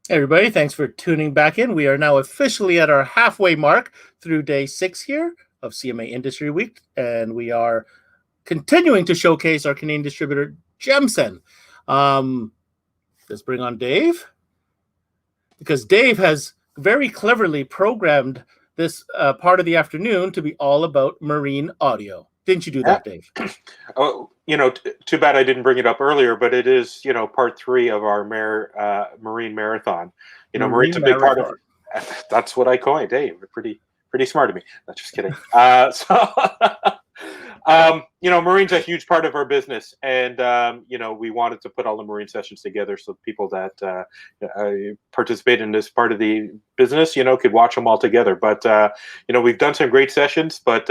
Hey everybody, thanks for tuning back in. We are now officially at our halfway mark through day 6 here of CMA Industry Week, and we are continuing to showcase our Canadian distributor, Gemsen. Let's bring on Dave, because Dave has very cleverly programmed this part of the afternoon to be all about marine audio. Didn't you do that, Dave? Oh, too bad I didn't bring it up earlier, but it is, part 3 of our marine marathon. Marine's a big part of it. That's what I coined. Hey, pretty smart of me. Not just kidding. Marine's a huge part of our business, and we wanted to put all the marine sessions together so people that participate in this part of the business, could watch them all together. But we've done some great sessions, but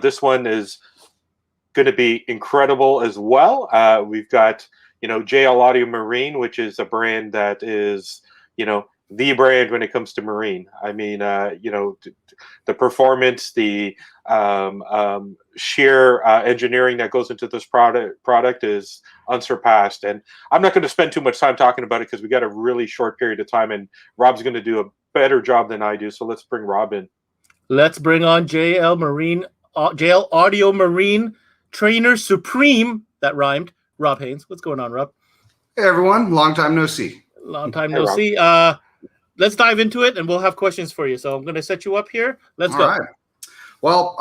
this one is going to be incredible as well. We've got JL Audio Marine, which is a brand that is the brand when it comes to marine. I mean, the performance, the sheer engineering that goes into this product is unsurpassed. And I'm not going to spend too much time talking about it because we got a really short period of time, and Rob's going to do a better job than I do. So let's bring Rob in. Let's bring on JL Audio Marine Trainer Supreme. That rhymed. Rob Haynes. What's going on, Rob? Hey, everyone. Long time no see. Long time no see. Let's dive into it, and we'll have questions for you. So I'm going to set you up here. Let's go. All right. Well,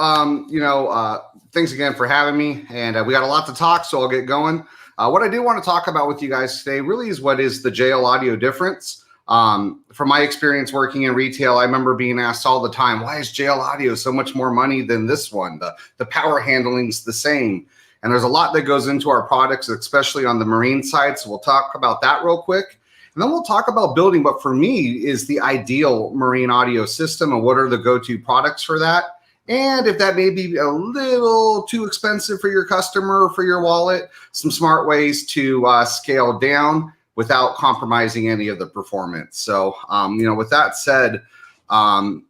thanks again for having me. And we got a lot to talk, so I'll get going. What I do want to talk about with you guys today really is what is the JL Audio difference. From my experience working in retail, I remember being asked all the time, why is JL Audio so much more money than this one? The power handling's the same. And there's a lot that goes into our products, especially on the marine side. So we'll talk about that real quick. And then we'll talk about building what for me is the ideal marine audio system and what are the go-to products for that. And if that may be a little too expensive for your customer or for your wallet, some smart ways to scale down without compromising any of the performance. So, with that said, JL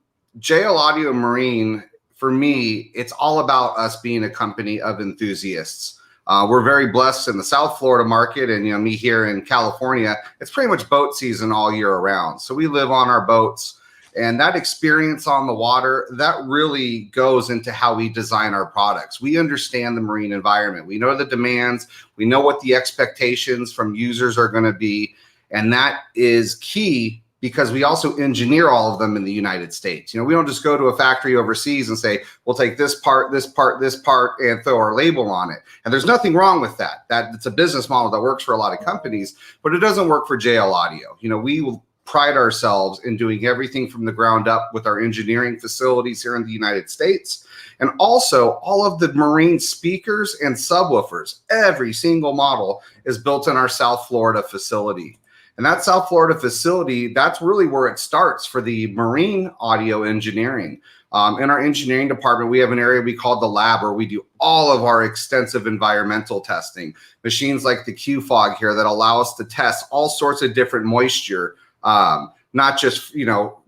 Audio Marine, for me, it's all about us being a company of enthusiasts. We're very blessed in the South Florida market, and me here in California, it's pretty much boat season all year around. So we live on our boats, and that experience on the water, that really goes into how we design our products. We understand the marine environment. We know the demands. We know what the expectations from users are going to be, and that is key because we also engineer all of them in the United States. We don't just go to a factory overseas and say, we'll take this part, this part, this part, and throw our label on it. And there's nothing wrong with that. It's a business model that works for a lot of companies, but it doesn't work for JL Audio. We will pride ourselves in doing everything from the ground up with our engineering facilities here in the United States. And also all of the marine speakers and subwoofers, every single model is built in our South Florida facility. And that South Florida facility, that's really where it starts for the marine audio engineering. In our engineering department, we have an area we call the lab where we do all of our extensive environmental testing. Machines like the Q-Fog here that allow us to test all sorts of different moisture, not just,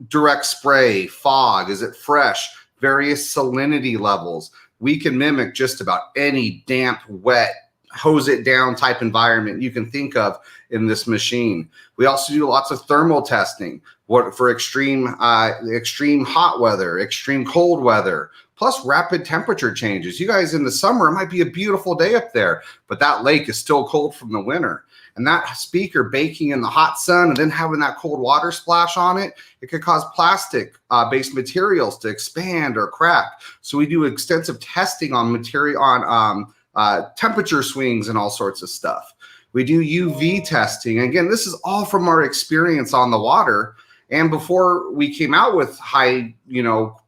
direct spray, fog, is it fresh, various salinity levels. We can mimic just about any damp, wet, hose it down type environment you can think of in this machine. We also do lots of thermal testing for extreme hot weather, extreme cold weather, plus rapid temperature changes. You guys in the summer, it might be a beautiful day up there, but that lake is still cold from the winter. And that speaker baking in the hot sun and then having that cold water splash on it, it could cause plastic based materials to expand or crack. So we do extensive testing on temperature swings and all sorts of stuff. We do UV testing. Again, this is all from our experience on the water. And before we came out with high,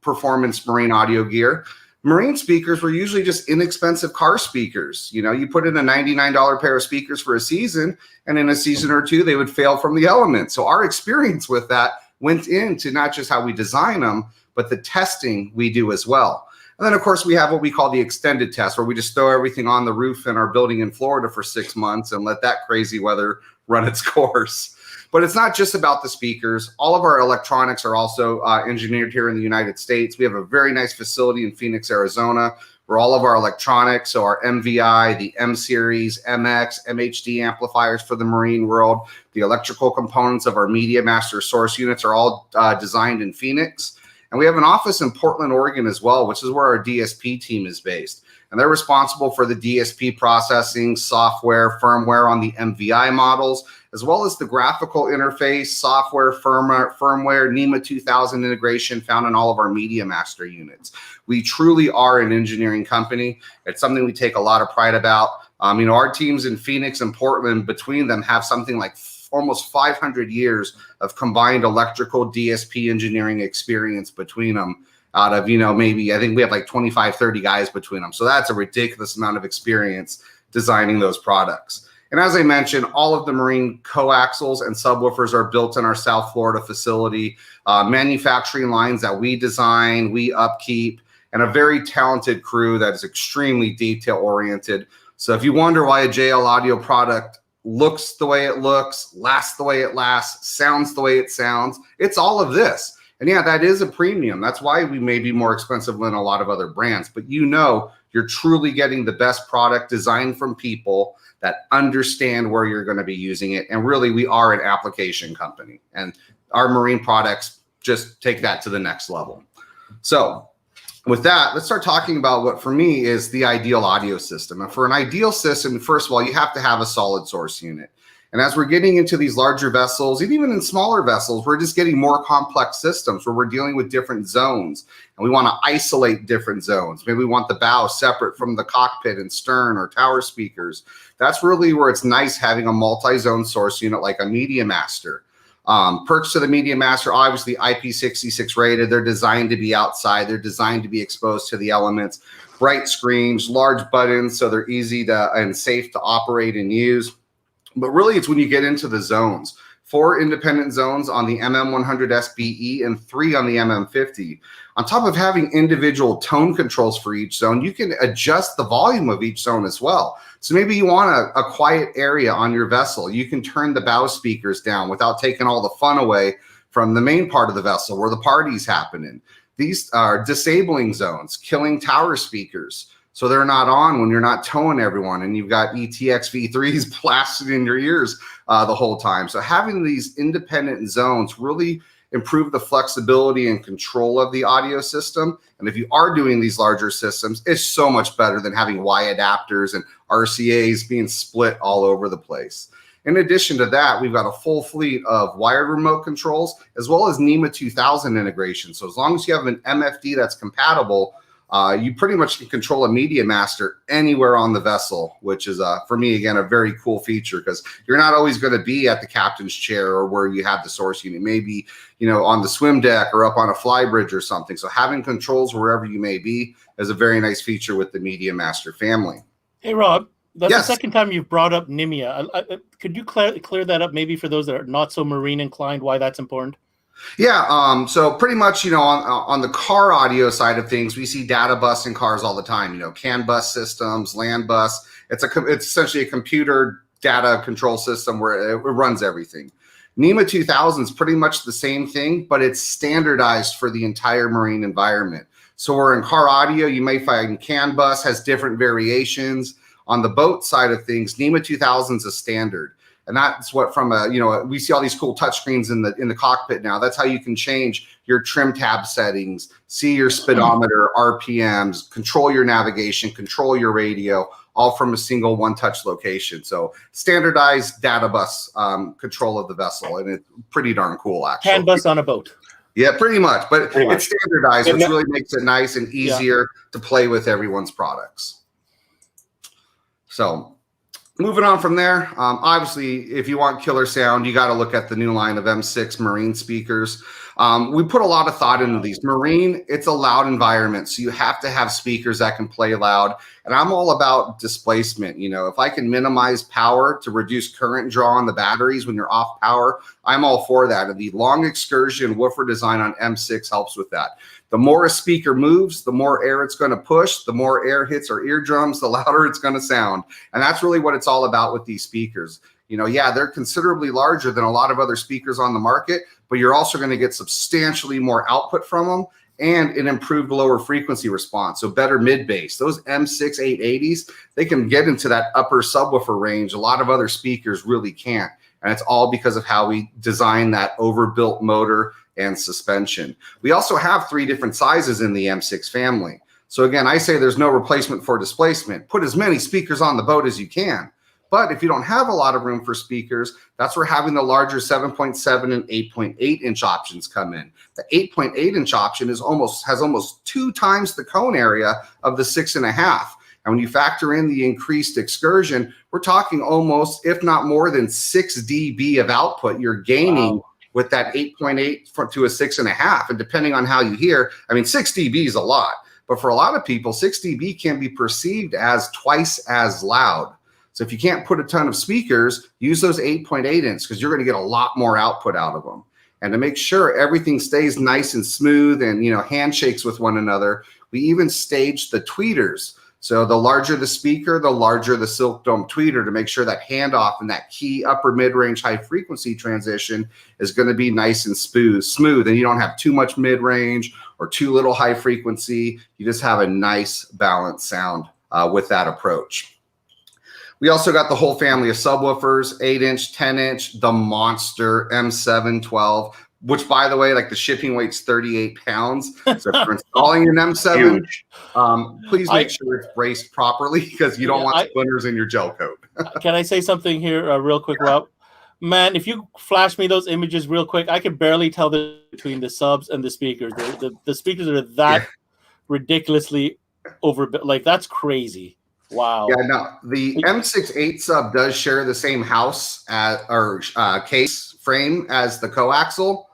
performance marine audio gear, marine speakers were usually just inexpensive car speakers. You put in a $99 pair of speakers for a season, and in a season or two, they would fail from the elements. So our experience with that went into not just how we design them, but the testing we do as well. And then, of course, we have what we call the extended test, where we just throw everything on the roof in our building in Florida for 6 months and let that crazy weather run its course. But it's not just about the speakers. All of our electronics are also engineered here in the United States. We have a very nice facility in Phoenix, Arizona, where all of our electronics, so our MVi, the M series, MX, MHD amplifiers for the marine world, the electrical components of our Media Master source units are all designed in Phoenix. And we have an office in Portland, Oregon as well, which is where our DSP team is based. And they're responsible for the DSP processing, software, firmware on the MVi models, as well as the graphical interface, software, firmware, NEMA 2000 integration found in all of our Media Master units. We truly are an engineering company. It's something we take a lot of pride about. Our teams in Phoenix and Portland, between them, have something like almost 500 years of combined electrical DSP engineering experience between them. Out of, maybe, I think we have like 25, 30 guys between them. So that's a ridiculous amount of experience designing those products. And as I mentioned, all of the marine coaxials and subwoofers are built in our South Florida facility, manufacturing lines that we design, we upkeep, and a very talented crew that is extremely detail oriented. So if you wonder why a JL Audio product looks the way it looks, lasts the way it lasts, sounds the way it sounds, it's all of this. And yeah, that is a premium. That's why we may be more expensive than a lot of other brands. But you're truly getting the best product designed from people that understand where you're going to be using it. And really, we are an application company. And our marine products just take that to the next level. So with that, let's start talking about what for me is the ideal audio system. And for an ideal system, first of all, you have to have a solid source unit. And as we're getting into these larger vessels, and even in smaller vessels, we're just getting more complex systems where we're dealing with different zones. And we want to isolate different zones. Maybe we want the bow separate from the cockpit and stern or tower speakers. That's really where it's nice having a multi-zone source unit like a Media Master. Perks to the Media Master, obviously IP66 rated. They're designed to be outside. They're designed to be exposed to the elements. Bright screens, large buttons, so they're easy to and safe to operate and use. But really, it's when you get into the zones. 4 independent zones on the MM100 SBE and 3 on the MM50. On top of having individual tone controls for each zone, you can adjust the volume of each zone as well. So maybe you want a quiet area on your vessel. You can turn the bow speakers down without taking all the fun away from the main part of the vessel where the party's happening. These are disabling zones, killing tower speakers. So they're not on when you're not towing everyone and you've got ETX V3s blasted in your ears the whole time. So having these independent zones really improve the flexibility and control of the audio system. And if you are doing these larger systems, it's so much better than having Y adapters and RCAs being split all over the place. In addition to that, we've got a full fleet of wired remote controls as well as NEMA 2000 integration. So as long as you have an MFD that's compatible, you pretty much can control a Media Master anywhere on the vessel, which is, for me, again, a very cool feature because you're not always going to be at the captain's chair or where you have the source unit. Maybe, on the swim deck or up on a fly bridge or something. So having controls wherever you may be is a very nice feature with the Media Master family. Hey, Rob, that's Yes. the second time you've brought up NIMIA. Could you clear that up maybe for those that are not so marine inclined, why that's important? Yeah, so pretty much, on the car audio side of things, we see data bus in cars all the time, CAN bus systems, LAN bus. It's essentially a computer data control system where it runs everything. NEMA 2000 is pretty much the same thing, but it's standardized for the entire marine environment. So we're in car audio, you may find CAN bus has different variations. On the boat side of things, NEMA 2000 is a standard. And that's what we see all these cool touchscreens in the cockpit now. That's how you can change your trim tab settings, see your speedometer, RPMs, control your navigation, control your radio, all from a single one-touch location. So standardized data bus control of the vessel, and it's pretty darn cool, actually. CAN bus on a boat. Yeah, pretty much. But it's standardized, which really makes it nice and easier to play with everyone's products. So moving on from there, obviously, if you want killer sound, you got to look at the new line of M6 Marine speakers. We put a lot of thought into these. Marine, it's a loud environment, so you have to have speakers that can play loud. And I'm all about displacement. If I can minimize power to reduce current draw on the batteries when you're off power, I'm all for that. And the long excursion woofer design on M6 helps with that. The more a speaker moves, the more air it's going to push, the more air hits our eardrums, the louder it's going to sound. And that's really what it's all about with these speakers. They're considerably larger than a lot of other speakers on the market, but you're also going to get substantially more output from them. and an improved lower frequency response, so better mid bass. Those M6 880s, they can get into that upper subwoofer range. A lot of other speakers really can't, and it's all because of how we design that overbuilt motor and suspension. We also have 3 different sizes in the M6 family. So again, I say there's no replacement for displacement. Put as many speakers on the boat as you can. But if you don't have a lot of room for speakers, that's where having the larger 7.7 and 8.8 inch options come in. The 8.8 inch option has almost 2 times the cone area of the 6.5. And when you factor in the increased excursion, we're talking almost, if not more than 6 dB of output you're gaining with that 8.8 to a 6.5. And depending on how you hear, I mean, 6 dB is a lot. But for a lot of people, 6 dB can be perceived as twice as loud. So if you can't put a ton of speakers, use those 8.8 inch because you're going to get a lot more output out of them. And to make sure everything stays nice and smooth and, you know, handshakes with one another, we even staged the tweeters. So the larger the speaker, the larger the silk dome tweeter, to make sure that handoff and that key upper mid-range high frequency transition is going to be nice and smooth. And you don't have too much mid-range or too little high frequency. You just have a nice balanced sound with that approach. We also got the whole family of subwoofers, 8 inch, 10 inch, the monster M712, which, by the way, like the shipping weight's 38 pounds. So if you're installing an M7, please make sure it's braced properly because you don't want splinters in your gel coat. Can I say something here real quick, Rob? Man, if you flash me those images real quick, I can barely tell between the subs and the speakers. The speakers are that ridiculously like, that's crazy. Wow. Yeah, no, the M68 sub does share the same house case frame as the coaxial,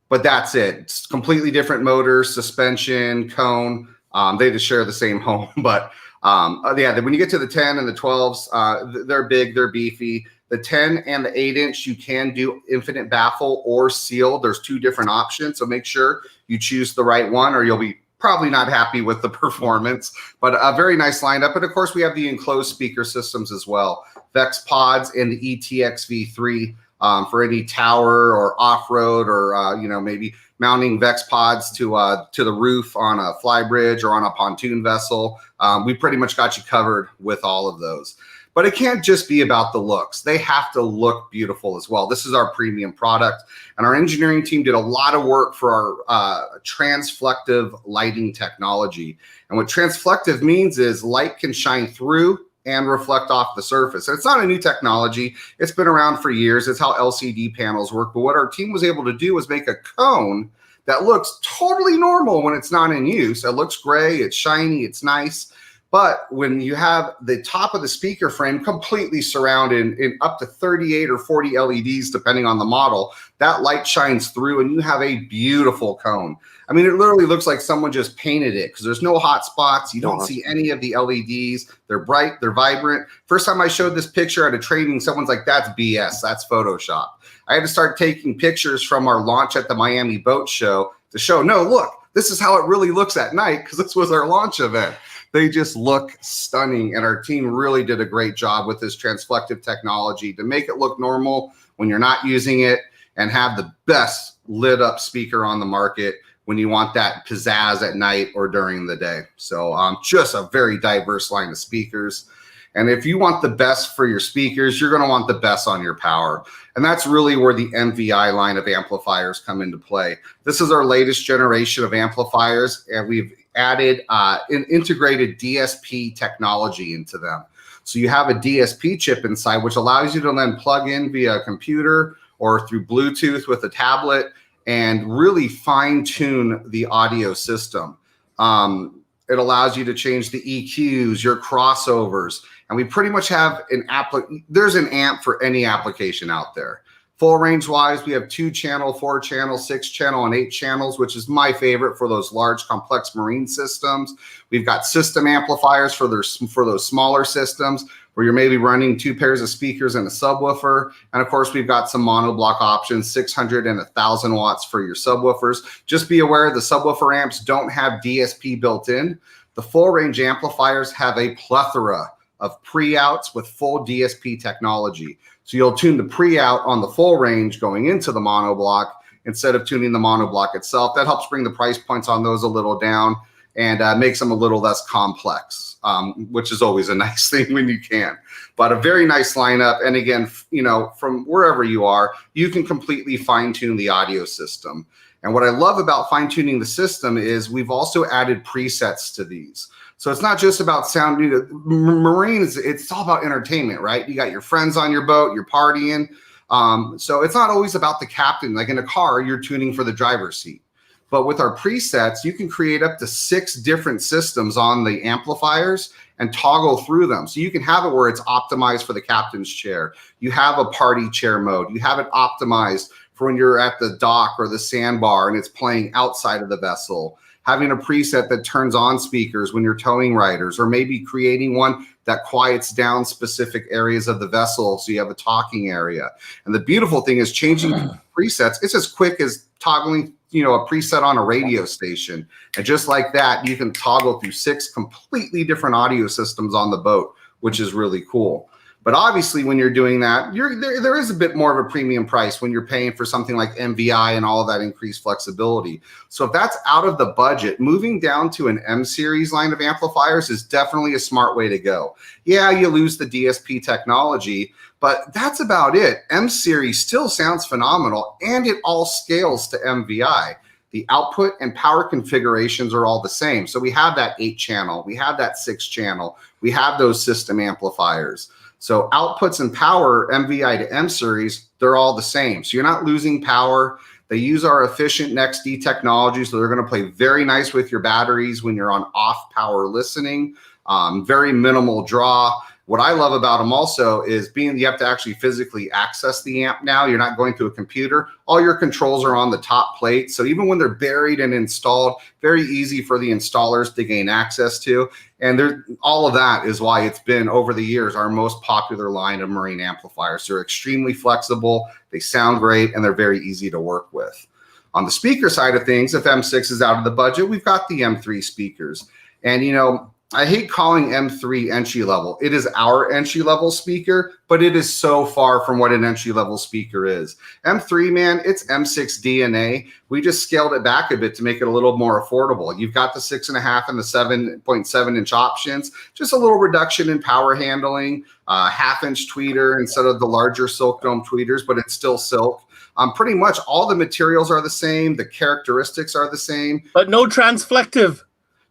but that's it. It's completely different motors, suspension, cone. They just share the same home. But yeah, when you get to the 10 and the 12s, they're big, they're beefy. The 10 and the 8 inch, you can do infinite baffle or seal. There's 2 different options. So make sure you choose the right one or you'll be probably not happy with the performance, but a very nice lineup. And of course, we have the enclosed speaker systems as well. Vex Pods and the ETX V3 for any tower or off-road or, you know, maybe mounting Vex Pods to the roof on a flybridge or on a pontoon vessel. We pretty much got you covered with all of those. But it can't just be about the looks. They have to look beautiful as well. This is our premium product. And our engineering team did a lot of work for our transflective lighting technology. And what transflective means is light can shine through and reflect off the surface. And it's not a new technology. It's been around for years. It's how LCD panels work. But what our team was able to do was make a cone that looks totally normal when it's not in use. It looks gray, it's shiny, it's nice. But when you have the top of the speaker frame completely surrounded in up to 38 or 40 LEDs, depending on the model, that light shines through and you have a beautiful cone. I mean, it literally looks like someone just painted it because there's no hot spots. You don't see any of the LEDs. They're bright, they're vibrant. First time I showed this picture at a training, someone's like, that's BS, that's Photoshop. I had to start taking pictures from our launch at the Miami Boat Show to show, no, look, this is how it really looks at night because this was our launch event. They just look stunning, and our team really did a great job with this transflective technology to make it look normal when you're not using it and have the best lit up speaker on the market when you want that pizzazz at night or during the day. So just a very diverse line of speakers. And if you want the best for your speakers, you're going to want the best on your power. And that's really where the MVi line of amplifiers come into play. This is our latest generation of amplifiers, and we've added an integrated DSP technology into them. So you have a DSP chip inside, which allows you to then plug in via a computer or through Bluetooth with a tablet and really fine tune the audio system. It allows you to change the EQs, your crossovers, and we pretty much have there's an amp for any application out there. Full range wise, we have 2-channel, 4-channel, 6-channel, and 8 channels, which is my favorite for those large complex marine systems. We've got system amplifiers for those smaller systems where you're maybe running 2 pairs of speakers and a subwoofer. And of course, we've got some monoblock options, 600 and 1,000 watts for your subwoofers. Just be aware the subwoofer amps don't have DSP built in. The full range amplifiers have a plethora of pre-outs with full DSP technology. So you'll tune the pre-out on the full range going into the monoblock, instead of tuning the monoblock itself. That helps bring the price points on those a little down and makes them a little less complex, which is always a nice thing when you can. But a very nice lineup. And again, from wherever you are, you can completely fine tune the audio system. And what I love about fine tuning the system is we've also added presets to these. So it's not just about sound. Marines, it's all about entertainment, right? You got your friends on your boat, you're partying. So it's not always about the captain. Like in a car, you're tuning for the driver's seat. But with our presets, you can create up to 6 different systems on the amplifiers and toggle through them. So you can have it where it's optimized for the captain's chair. You have a party chair mode. You have it optimized for when you're at the dock or the sandbar and it's playing outside of the vessel. Having a preset that turns on speakers when you're towing riders, or maybe creating one that quiets down specific areas of the vessel so you have a talking area. And the beautiful thing is changing presets. It's as quick as toggling a preset on a radio station. And just like that, you can toggle through 6 completely different audio systems on the boat, which is really cool. But obviously, when you're doing that, there is a bit more of a premium price when you're paying for something like MVi and all of that increased flexibility. So if that's out of the budget, moving down to an M series line of amplifiers is definitely a smart way to go. Yeah, you lose the DSP technology, but that's about it. M series still sounds phenomenal, and it all scales to MVi. The output and power configurations are all the same. So we have that 8-channel, we have that 6-channel, we have those system amplifiers. So outputs and power, MVi to M series, they're all the same. So you're not losing power. They use our efficient NextD technology, so they're going to play very nice with your batteries when you're on off power listening. Very minimal draw. What I love about them also is being you have to actually physically access the amp now. You're not going to a computer. All your controls are on the top plate. So even when they're buried and installed, very easy for the installers to gain access to. And all of that is why it's been, over the years, our most popular line of marine amplifiers. They're extremely flexible, they sound great, and they're very easy to work with. On the speaker side of things, if M6 is out of the budget, we've got the M3 speakers. And I hate calling M3 entry level. It is our entry level speaker, but it is so far from what an entry level speaker is. M3, man, it's M6 DNA. We just scaled it back a bit to make it a little more affordable. You've got the 6.5 and the 7.7 inch options, just a little reduction in power handling, 1/2-inch tweeter instead of the larger silk dome tweeters, but it's still silk. Pretty much all the materials are the same. The characteristics are the same. But no transflective.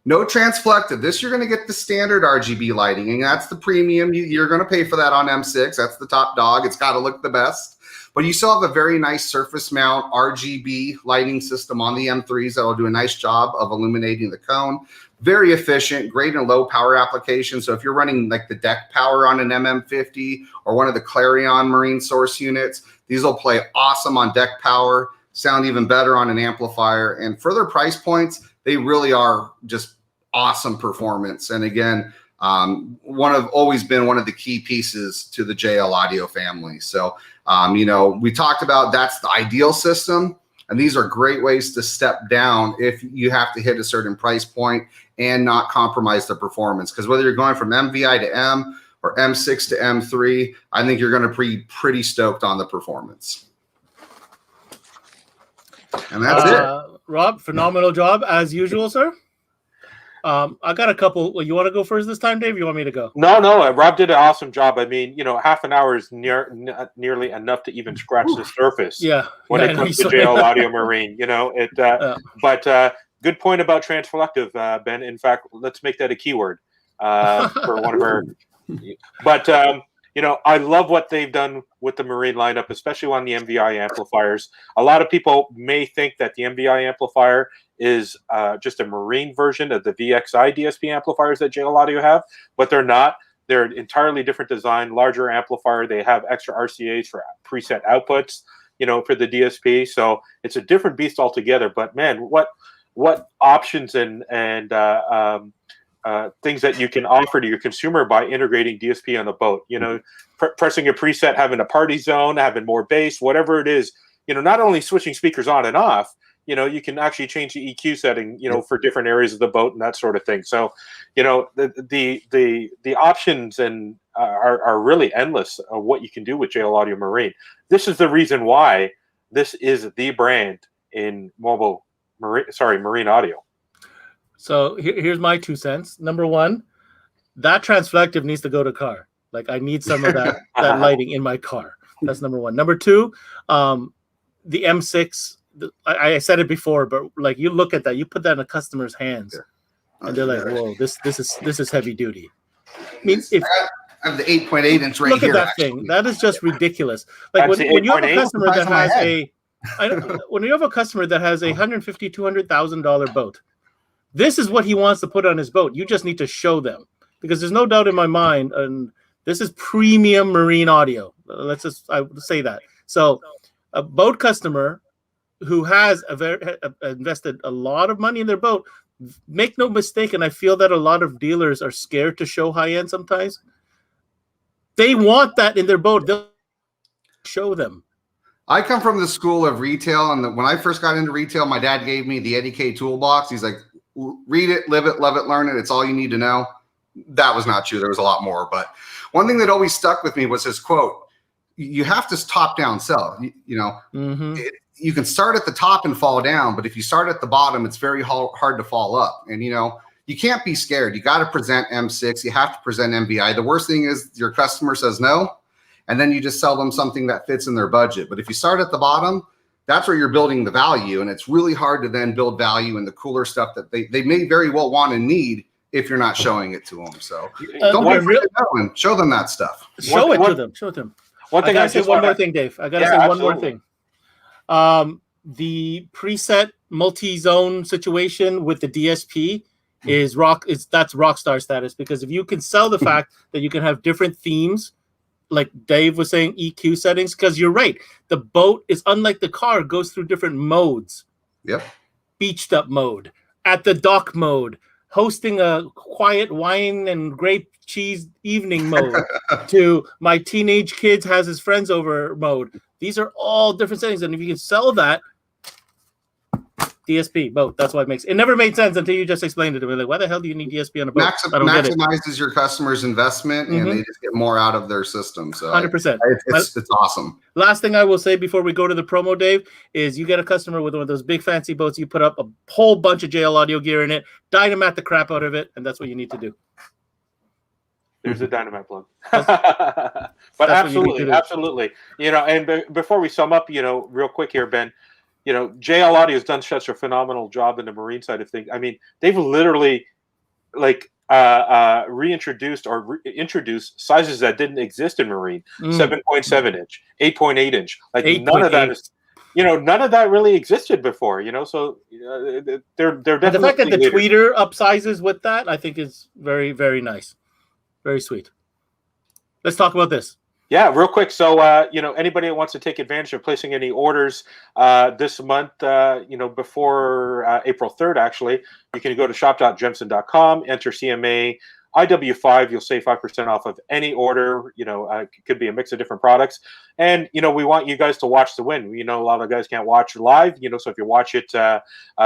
No transflective. This, you're going to get the standard RGB lighting, and that's the premium. You're going to pay for that on M6. That's the top dog. It's got to look the best. But you still have a very nice surface mount RGB lighting system on the M3s that will do a nice job of illuminating the cone. Very efficient, great and low power applications. So if you're running like the deck power on an MM50 or one of the Clarion marine source units, these will play awesome on deck power, sound even better on an amplifier. And for their price points, they really are just awesome performance. And again, always been one of the key pieces to the JL Audio family. So, we talked about that's the ideal system. And these are great ways to step down if you have to hit a certain price point and not compromise the performance. Because whether you're going from MVi to M or M6 to M3, I think you're going to be pretty stoked on the performance. And that's it. Rob, phenomenal job as usual, sir. I got a couple. You want to go first this time, Dave? Or you want me to go? No. Rob did an awesome job. I mean, half an hour is nearly enough to even scratch the surface. Yeah. When it comes to JL Audio Marine, But good point about transflective, Ben. In fact, let's make that a keyword for one of our. But I love what they've done with the Marine lineup, especially on the MVi amplifiers. A lot of people may think that the MVi amplifier is just a Marine version of the VXI DSP amplifiers that JL Audio have, but they're not. They're an entirely different design, larger amplifier. They have extra RCAs for preset outputs, for the DSP. So it's a different beast altogether. But man, what options and things that you can offer to your consumer by integrating DSP on the boat, pressing a preset, having a party zone, having more bass, whatever it is, not only switching speakers on and off, you can actually change the EQ setting, for different areas of the boat and that sort of thing. So, the options and are really endless of what you can do with JL Audio Marine. This is the reason why this is the brand in marine audio. So here's my 2 cents. Number one, that transflective needs to go to car. Like I need some of that lighting in my car. That's number one. Number two, the M6. I said it before, but like you look at that, you put that in a customer's hands, and they're like, "Whoa, this is heavy duty." I mean, if I have the 8.8 inch right look here. at that actually. thing, that is just ridiculous. Like That's when you have a 8.8? customer that Size of my has head. when you have a customer that has a $150,000-$200,000 boat, this is what he wants to put on his boat. You just need to show them, because there's no doubt in my mind, and this is premium marine audio. I would say that. So a boat customer who has invested a lot of money in their boat, make no mistake, and I feel that a lot of dealers are scared to show high end sometimes. They want that in their boat. They'll show them. I come from the school of retail, and when I first got into retail, my dad gave me the Eddie K toolbox. He's like, read it, live it, love it, learn it. It's all you need to know. That was not true. There was a lot more. But one thing that always stuck with me was his quote: "You have to top down sell. You can start at the top and fall down, but if you start at the bottom, it's very hard to fall up. And you can't be scared. You got to present M6. You have to present MVi. The worst thing is your customer says no, and then you just sell them something that fits in their budget. But if you start at the bottom, that's where you're building the value, and it's really hard to then build value in the cooler stuff that they may very well want and need if you're not showing it to them. So don't be afraid to know and show them that stuff. Show it to them. One thing I gotta say one more thing, Dave. I gotta say one more thing. The preset multi-zone situation with the DSP is that's rock star status, because if you can sell the fact that you can have different themes, like Dave was saying, EQ settings, because you're right, the boat is unlike the car, goes through different modes. Yep. Beached up mode, at the dock mode, hosting a quiet wine and grape cheese evening mode, to my teenage kids has his friends over mode. These are all different settings, and if you can sell that, DSP boat. That's why it makes it never made sense until you just explained it to me. Like, why the hell do you need DSP on a boat? Maximizes your customer's investment, and they just get more out of their system. So 100%. It's awesome. Last thing I will say before we go to the promo, Dave, is you get a customer with one of those big fancy boats, you put up a whole bunch of JL audio gear in it, dynamite the crap out of it, and that's what you need to do. There's a dynamite plug. But absolutely. And before we sum up, real quick here, Ben, JL Audio has done such a phenomenal job in the marine side of things. I mean, they've literally reintroduced or introduced sizes that didn't exist in marine. 7.7 inch, 8.8 inch. Like 8. None of that is, none of that really existed before. So they're definitely. The fact that the tweeter upsizes with that, I think, is very, very nice. Very sweet. Let's talk about this. Yeah, real quick. So, anybody that wants to take advantage of placing any orders this month, before April 3rd, actually, you can go to shop.gemsen.com, enter CMA IW5. You'll save 5% off of any order. It could be a mix of different products. And, we want you guys to watch the win. A lot of guys can't watch live, so if you watch it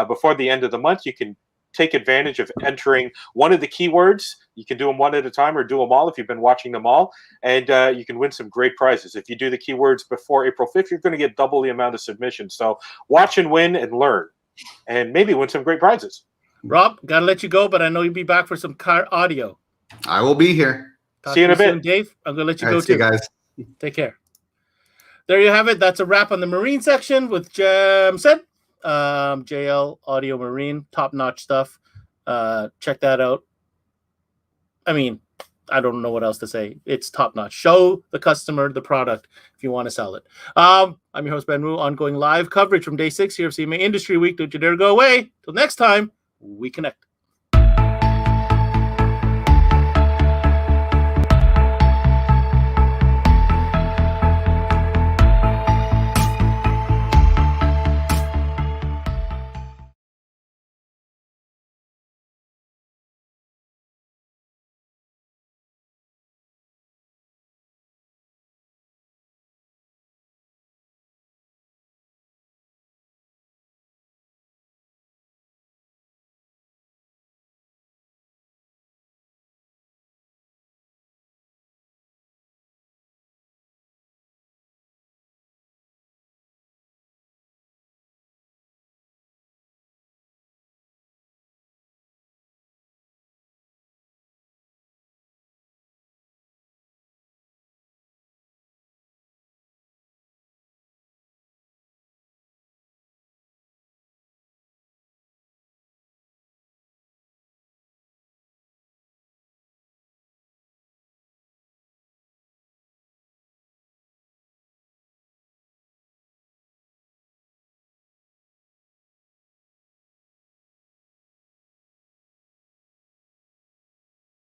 before the end of the month, you can take advantage of entering one of the keywords. You can do them one at a time or do them all if you've been watching them all, and you can win some great prizes. If you do the keywords before April 5th, you're going to get double the amount of submissions. So watch and win and learn, and maybe win some great prizes. Rob, got to let you go, but I know you'll be back for some car audio. I will be here. See you in a bit. Soon, Dave, I'm going to let you go see too. you guys. Take care. There you have it. That's a wrap on the marine section with Gemsen. JL Audio Marine, top-notch stuff. Check that out. I mean, I don't know what else to say. It's top-notch. Show the customer the product if you want to sell it. I'm your host, Ben Wu. Ongoing live coverage from day 6 here of CMA Industry Week. Don't you dare go away. Till next time, we connect.